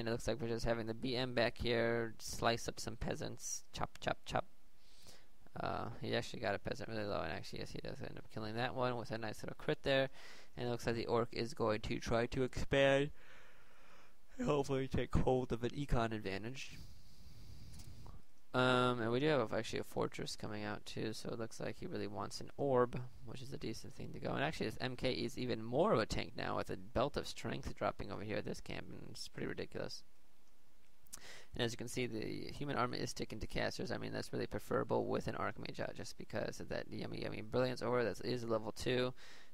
And it looks like we're just having the BM back here slice up some peasants. Chop, chop, chop. He actually got a peasant really low, and actually, yes, he does end up killing that one with a nice little crit there. And it looks like the orc is going to try to expand and hopefully take hold of an econ advantage. And we do have actually a fortress coming out too, so it looks like he really wants an orb, which is a decent thing to go. And actually, this MK is even more of a tank now with a belt of strength dropping over here at this camp, and it's pretty ridiculous. And as you can see, the human army is sticking to casters. I mean, that's really preferable with an archmage out just because of that yummy, yummy brilliance aura that is level 2.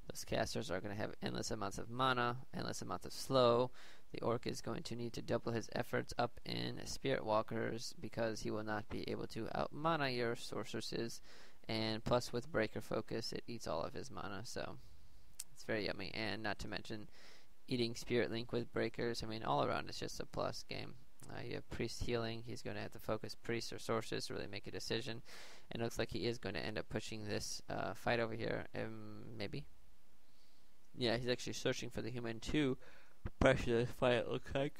Those casters are going to have endless amounts of mana, endless amounts of slow. The orc is going to need to double his efforts up in spirit walkers because he will not be able to out mana your sorceresses. And plus with breaker focus, it eats all of his mana, so it's very yummy. And not to mention eating spirit link with breakers. I mean, all around it's just a plus game. You have priest healing. He's going to have to focus priest or sorceress to really make a decision. And it looks like he is going to end up pushing this fight over here. Maybe. Yeah, he's actually searching for the human to pressure this fight, it looks like.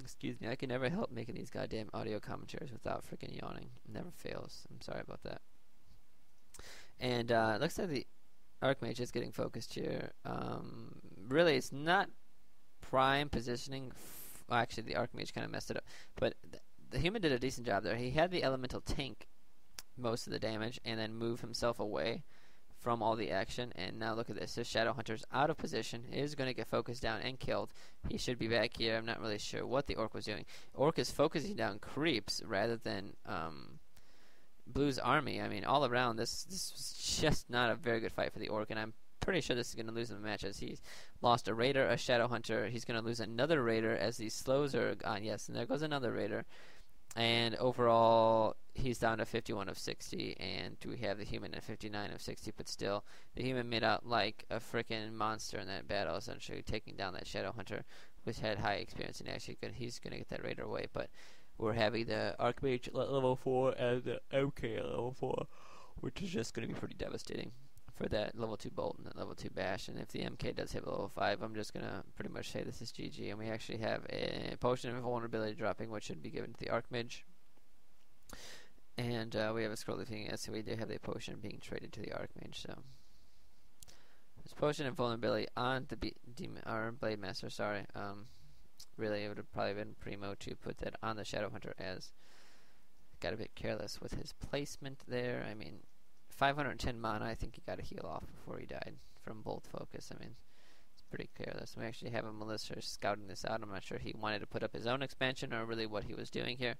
Excuse me, I can never help making these goddamn audio commentaries without freaking yawning. It never fails. I'm sorry about that. And it looks like the Archmage is getting focused here. Really, it's not prime positioning. Well, actually, the Archmage kind of messed it up. But the human did a decent job there. He had the elemental tank most of the damage and then move himself away from all the action. And now look at this. This Shadow Hunter's out of position. He is going to get focused down and killed. He should be back here. I'm not really sure what the Orc was doing. Orc is focusing down creeps rather than Blue's army. I mean, all around, this was just not a very good fight for the Orc, and I'm pretty sure this is going to lose in the match as he's lost a Raider, a Shadow Hunter. He's going to lose another Raider as these slows are gone. Yes, and there goes another Raider. And overall, he's down to 51 of 60, and we have the human at 59 of 60, but still, the human made out like a freaking monster in that battle, essentially taking down that Shadow Hunter, which had high experience, and actually he's going to get that Raider away, but we're having the Archmage at level 4 and the MK at level 4, which is just going to be pretty devastating for that level 2 Bolt and that level 2 Bash. And if the MK does hit level 5, I'm just going to pretty much say this is GG. And we actually have a Potion of Invulnerability dropping, which should be given to the Archmage. And we have a scroll thing, so we do have the potion being traded to the Archmage. So there's Potion of Invulnerability on the Blade Master, sorry. Really, it would have probably been primo to put that on the Shadow Hunter, as got a bit careless with his placement there. I mean, 510 mana, I think he got a heal off before he died from Bolt Focus. I mean, it's pretty careless. We actually have a Melissa scouting this out. I'm not sure he wanted to put up his own expansion or really what he was doing here.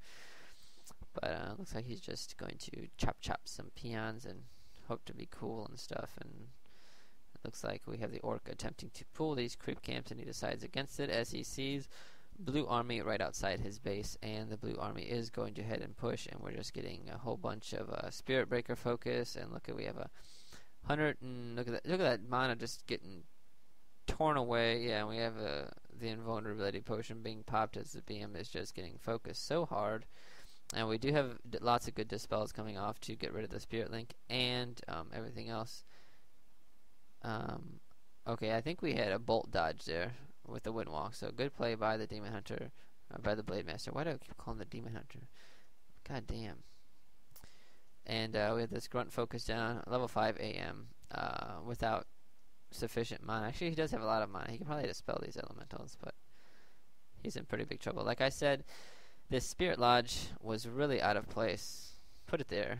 But looks like he's just going to chop some peons and hope to be cool and stuff. And it looks like we have the Orc attempting to pull these creep camps, and he decides against it as he sees Blue Army right outside his base, and the Blue Army is going to head and push, and we're just getting a whole bunch of Spirit Breaker focus. And look at, we have 100, and look at that mana just getting torn away. Yeah, and we have the Invulnerability Potion being popped as the BM is just getting focused so hard. And we do have lots of good dispels coming off to get rid of the Spirit Link and everything else. Okay, I think we had a Bolt dodge there with the Windwalk, so good play by the Demon Hunter, by the Blade Master. Why do I keep calling the Demon Hunter? God damn. And we have this Grunt focus down, level 5 AM, without sufficient mana. Actually, he does have a lot of mana. He can probably dispel these elementals, but he's in pretty big trouble. Like I said, this Spirit Lodge was really out of place. Put it there.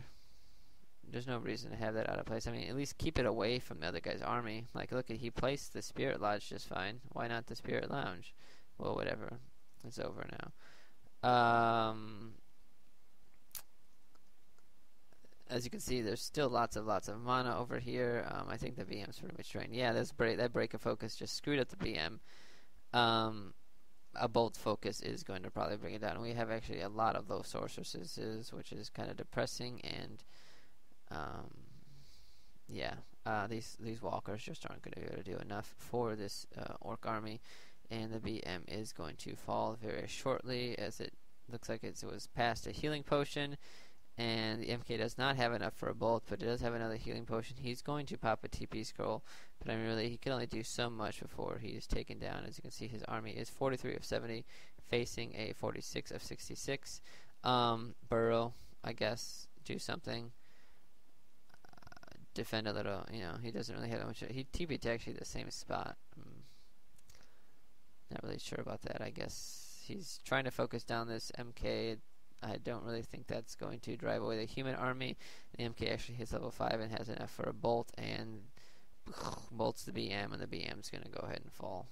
There's no reason to have that out of place. I mean, at least keep it away from the other guy's army. Like, look, he placed the Spirit Lodge just fine. Why not the Spirit Lounge? Well, whatever. It's over now. As you can see, there's still lots of mana over here. I think the BM's pretty much drained. Yeah, that break of focus just screwed up the BM. A Bolt focus is going to probably bring it down. And we have actually a lot of low sorceresses, which is kind of depressing. And these walkers just aren't going to be able to do enough for this Orc army, and the BM is going to fall very shortly, as it looks like it was past a healing potion, And the MK does not have enough for a bolt, but it does have another healing potion. He's going to pop a TP scroll, but I mean, really, he can only do so much before he is taken down. As you can see, his army is 43 of 70, facing a 46 of 66. Burrow, I guess, do something. Defend a little, you know, he doesn't really have that much. He TP'd to actually the same spot. Not really sure about that. I guess he's trying to focus down this MK. I don't really think that's going to drive away the human army. The MK actually hits level 5 and has enough for a bolt, and bolts the BM, and the BM's going to go ahead and fall.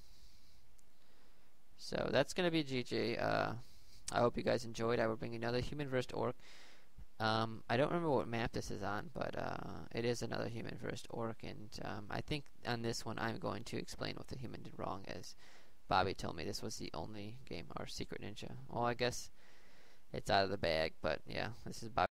So that's going to be GG. I hope you guys enjoyed. I will bring another human versus orc. I don't remember what map this is on, but it is another human versus orc, and I think on this one I'm going to explain what the human did wrong, as Bobby told me this was the only game, or Secret Ninja. Well, I guess it's out of the bag, but yeah, this is Bobby.